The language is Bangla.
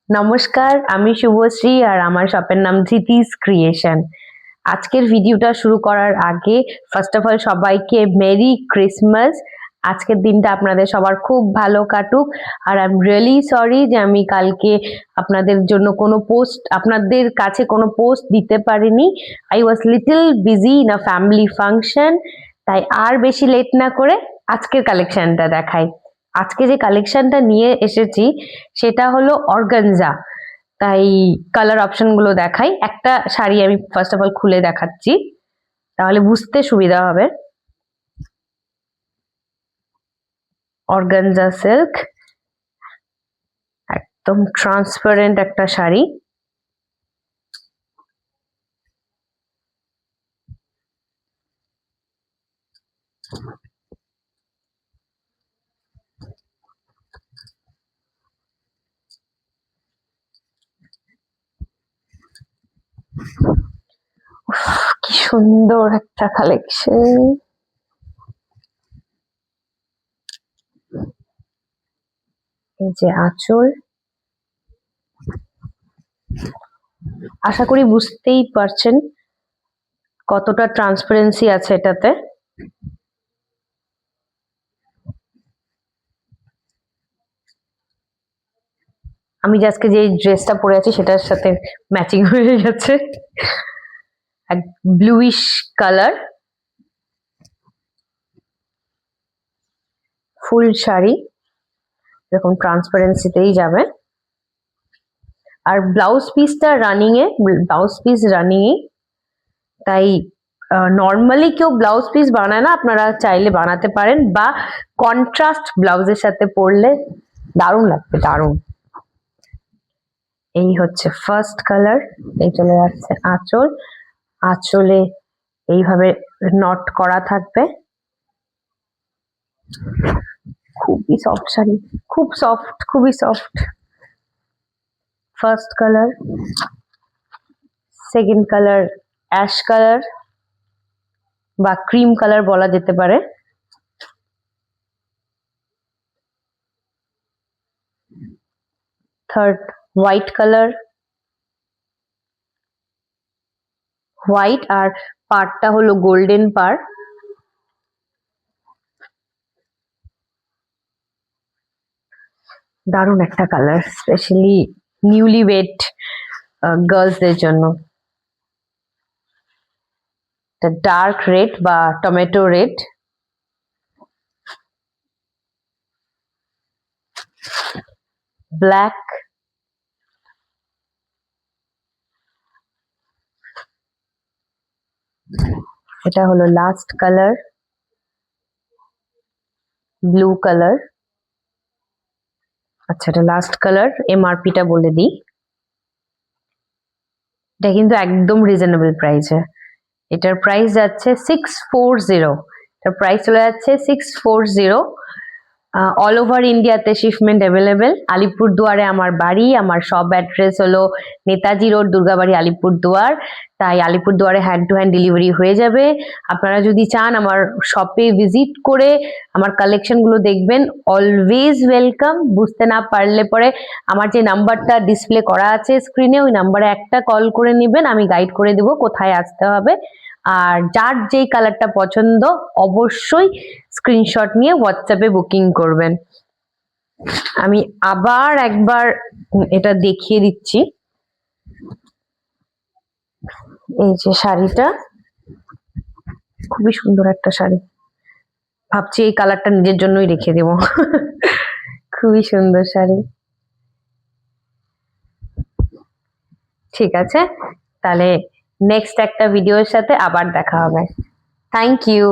নমস্কার, আমি শুভশ্রী আর আমার শপের নাম ধৃতিস ক্রিয়েশন। আজকের ভিডিওটা শুরু করার আগে ফার্স্ট অফ অল সবাইকে মেরি ক্রিসমাস। আজকের দিনটা আপনাদের সবার খুব ভালো কাটুক। আর আই এম রিয়েলি সরি যে আমি কালকে আপনাদের জন্য আপনাদের কাছে কোনো পোস্ট দিতে পারিনি। I was little busy in a family function. তাই আর বেশি লেট না করে আজকের কালেকশনটা দেখাই। আজকে যে কালেকশনটা নিয়ে এসেছি সেটা হলো অর্গানজা। তাই কালার অপশন গুলো দেখাই। একটা শাড়ি আমি ফার্স্ট অফ অল খুলে দেখাচ্ছি, তাহলে বুঝতে সুবিধা হবে। অর্গানজা সিল্ক, একদম ট্রান্সপারেন্ট একটা শাড়ি। কি সুন্দর একটা কালেকশন। এই যে আঁচল, আশা করি বুঝতেই পারছেন কতটা ট্রান্সপারেন্সি আছে এটাতে। আমি আজকে যে ড্রেসটা পরে আছি সেটার সাথে ম্যাচিং হয়ে গেছে। এক ব্লুইশ কালার, ফুল শাড়ি এরকম ট্রান্সপারেন্সিতেই যাবে। আর ব্লাউজ পিসটা রানিং এ, তাই নর্মালি কেউ ব্লাউজ পিস বানায় না, আপনারা চাইলে বানাতে পারেন, বা কন্ট্রাস্ট ব্লাউজের সাথে পরলে দারুণ লাগবে, দারুণ। এই হচ্ছে ফার্স্ট কালার। এই চলে যাচ্ছে আঁচল, আঁচলে এইভাবে নট করা থাকবে। খুবই সফট শাড়ি, খুব সফট, খুবই soft. First colour, second colour ash colour বা ক্রিম কালার বলা যেতে পারে। থার্ড হোয়াইট কালার, হোয়াইট আর পাড়টা হলো গোল্ডেন পাড়। দারুণ একটা কালার, স্পেশালি নিউলি ওয়েড গার্লসদের জন্য। ডার্ক রেড বা টমেটো রেড। ব্ল্যাক, এটা হলো লাস্ট কালার, ব্লু কালার। আচ্ছা, এটা লাস্ট কালার। এমআরপিটা বলে দিই, এটা কিন্তু একদম রিজনেবল প্রাইসে। এটার প্রাইস যাচ্ছে 640। এটার প্রাইস চলে যাচ্ছে 640। অল ওভার ইন্ডিয়াতে শিপমেন্ট অ্যাভেলেবেল। আলিপুরদুয়ারে আমার বাড়ি, আমার সব অ্যাড্রেস হলো নেতাজি রোড, দুর্গাবাড়ি, আলিপুরদুয়ার। তাই আলিপুরদুয়ারে হ্যান্ড টু হ্যান্ড ডেলিভারি হয়ে যাবে। আপনারা যদি চান আমার শপে ভিজিট করে আমার কালেকশন গুলো দেখবেন, অলওয়েজ ওয়েলকাম। বুঝতে না পারলে পরে আমার যে নাম্বারটা ডিসপ্লে করা আছে স্ক্রিনে, ওই নাম্বারে একটা কল করে নেবেন, আমি গাইড করে দেবো কোথায় আসতে হবে। আর যার যেই কালারটা পছন্দ অবশ্যই স্ক্রিনশট নিয়ে হোয়াটসঅ্যাপে বুকিং করবেন। আমি আবার একবার এটা দেখিয়ে দিচ্ছি। এই যে শাড়িটা, খুবই সুন্দর একটা শাড়ি। ভাবছি এই কালারটা নিজের জন্যই রেখে দেব। খুবই সুন্দর শাড়ি। ঠিক আছে, তাহলে নেক্সট একটা ভিডিওর সাথে আবার দেখা হবে। Thank you.